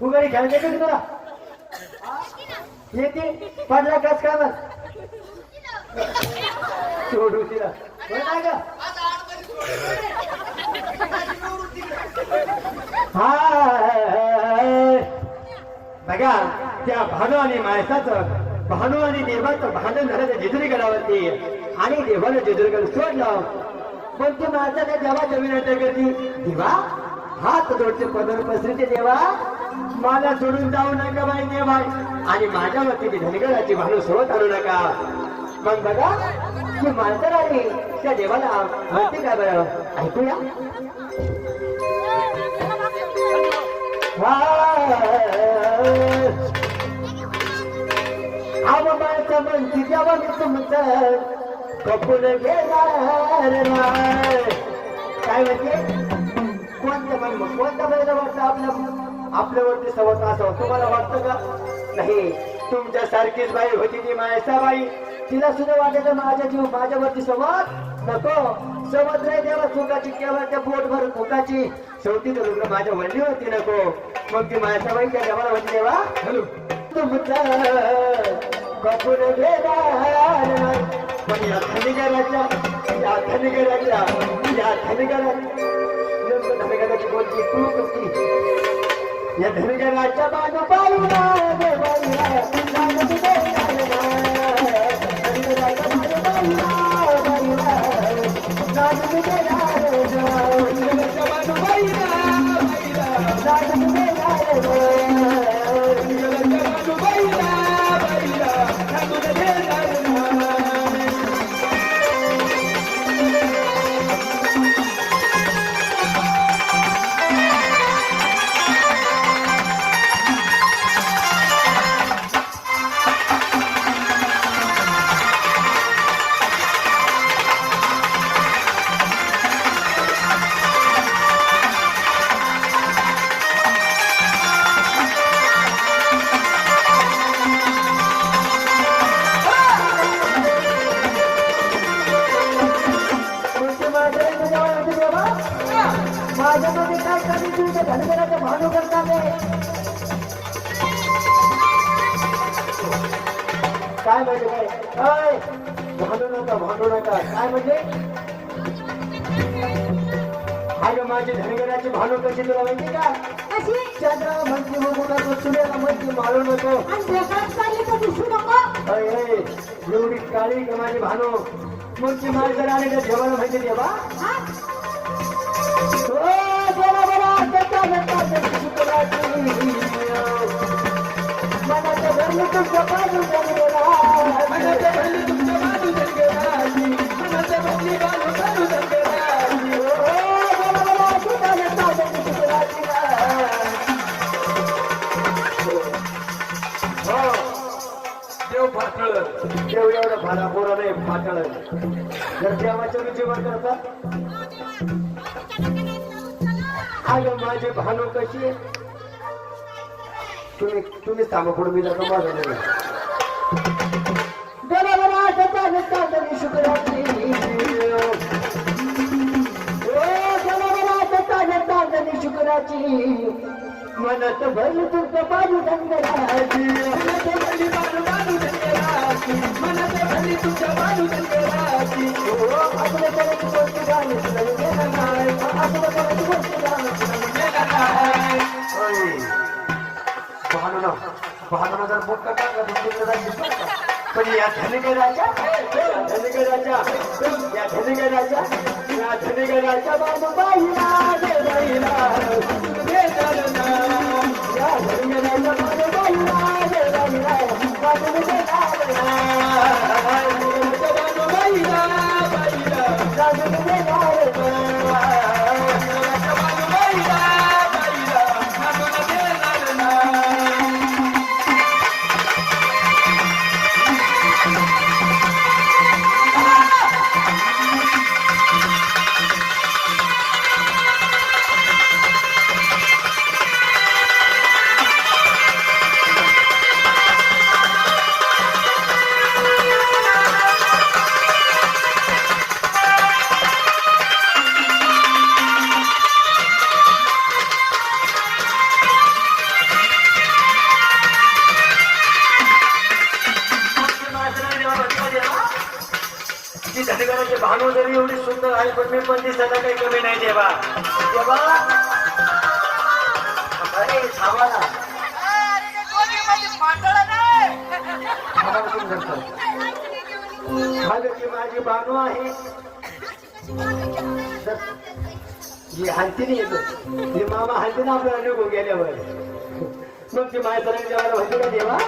उघडी खेळते का तुला येते पडला कस काय मग सोडू तिला का हा बघा त्या भानू आणि माणसाचं भानू आणि देवाचं भांडण झालं त्या जेजुरीगडावरती आणि देवानं जेजुरीगड सोडलं पण ती माणसाने देवाच्या विनंती करते देवा हात जोडते पदर पसरते देवा मला सोडून जाऊ नका बाई देवा आणि माझ्यावरती ती धनगराची भानू सोबत आणू नका मग बघा ती माणसं आली त्या देवाला म्हणते काय बरं ऐकूया आव माणसं म्हणती देवा मी तुमचं कपून घेणार काय म्हणते कोणत्या बाईला वाटतं आपल्यावरती सवत असावं तुम्हाला वाटतं का नाही तुमच्या सारखीच बाई होती ती मायसाबाई तिला सुद्धा वाटायचं माझ्या जीव माझ्यावरती संवाद नको संवाद नाही देवा चुकाची केवळ त्या पोट भर चुकाची शेवटी तर लोक माझ्या वडीवरती नको मग ती मायसाबाई त्या देवाला म्हणते देवा तुमचं कपूर घेणार पण या धनिगराच्या धनगराची कोणती चूक असती या धनगराच्या बाजूबाईला माझ्यामध्ये काय कमी तुमच्या धनगराच्या भानू करतात काय म्हणजे काय भांडू नका काय म्हणजे अगं माझी धनगराची भानू कशी तुला माहिती का चंद्राला म्हणते बघू सूर्याला म्हणते मारू नको एवढी काळी का माझी भानू मग ती माझ्या आले का जेवायला माहिती देवा देव एवढं भाला पोरा नाही फाटळ जर देवाच्या रुचीवर करतात अगं माझी भानू कशी तुम्ही थांबा पुढे मी जातो माझं शुक्राची मनत भरली तुमचं बाजू धनगराची मनत भरली तुमच्या बाजू धनगराची आपल्या करायची गोष्टी गाणी आपल्या करायची गोष्टी गाणी भावना जर मोठं टाकलं पण या धनगराच्या बाजूबाईला भानू जरी एवढी सुंदर आहे पण मी पण दिसायला काही कमी नाही देवा देवा अरे थांबा ना की माझी बानू आहे जी हलतीने येतो जी मामा हलतीने आपल्याला निघून गेल्यावर मग ती माझ्या सरांनी जेवायला म्हणते का देवा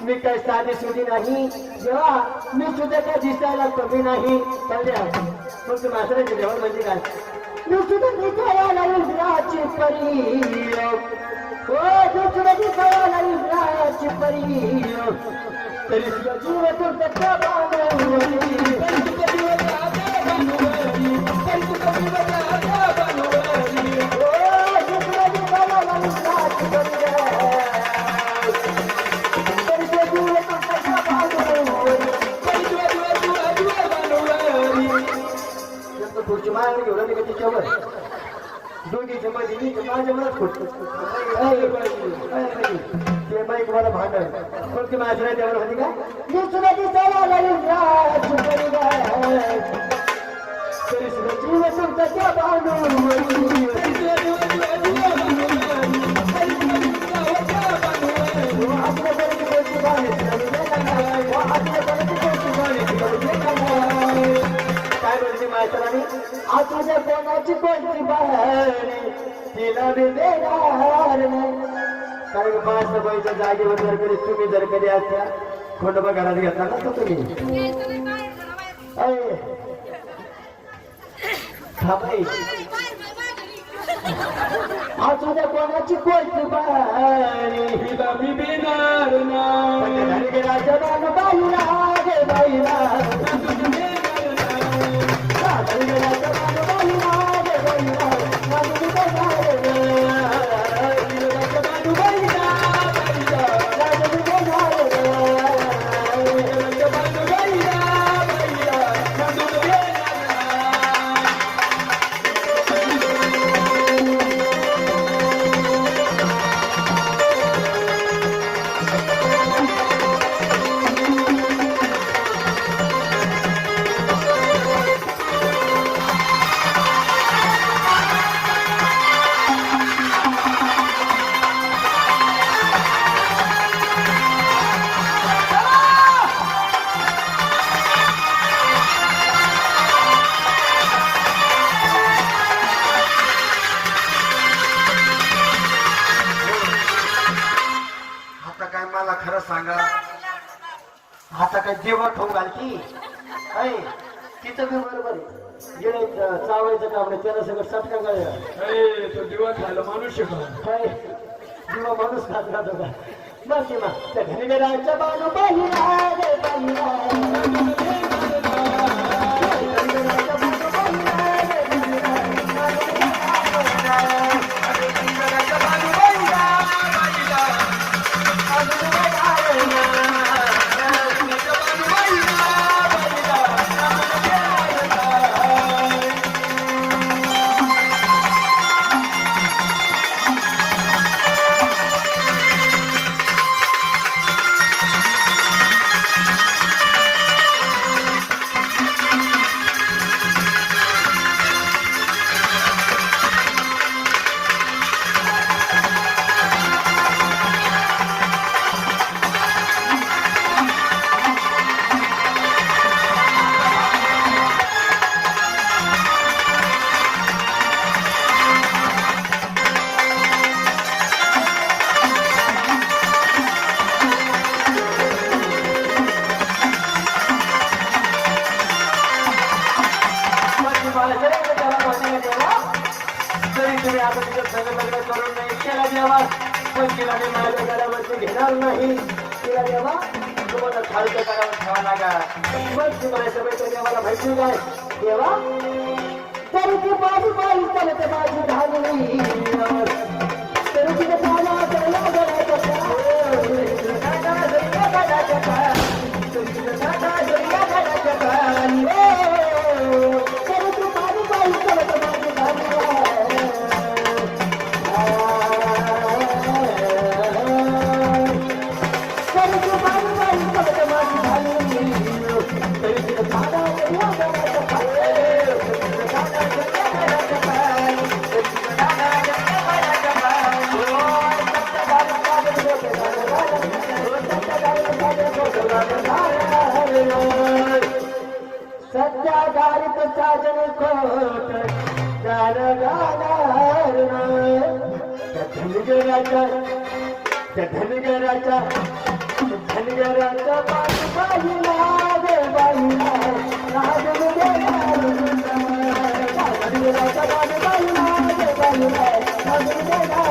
मी काय साधी सुधी नाही जेव्हा मी सुद्धा काय दिसायला कमी नाही कळल्या मग ती मास्तरांची जेवण म्हणजे काय मी सुद्धा दिसायला इंद्राची परी हो मी सुद्धा दिसायला इंद्राची परी तरी सुद्धा जीव तुमच्या पुढची मायावर घेऊन आली का तिच्यावर दोघीच्या मध्ये मी माझ्या मनात फुटतो ते बाईक मला भांडण कोणती माझ्या त्यावर होती का दुसऱ्या दिसायला तरी सुद्धा जीव तुमचा त्या बांधून काय म्हणते मास्तरांनी आताच्या कोणाची कोणती बाहेर तिला मी देणार नाही कारण पाच सफाईच्या जागेवर जर कधी तुम्ही जर कधी असत्या खंडोबा घरात घेतला ना तर तुम्ही आताच्या कोणाची कोणती बाहेर तिला मी देणार नाही राजा बाईला गे बाईला सांगा आता काय जेवण खाऊ घालती तिथं बी बरोबर गेले चावायचं काम नाही त्याला सगळं सटका गाळ्या तो दिवा खायला माणूस काय दिवा माणूस खात राहतो का मग ते मग त्या घनगराच्या बाजू पाहिला घेणार नाही तिला देवा तुम्हाला खालच्या करावर ठेवा लागा मग तुम्हाला सगळ्या देवाला माहिती काय देवा तरी ती माझी बाई चालते माझी घालून तरी तिथे पाला Thank you. दारित साजन कोट गाण गाणार त्या धनगराच्या धनगराच्या बाईला गे बाईला राजन धनगराच्या बाईला गे बाईला राजन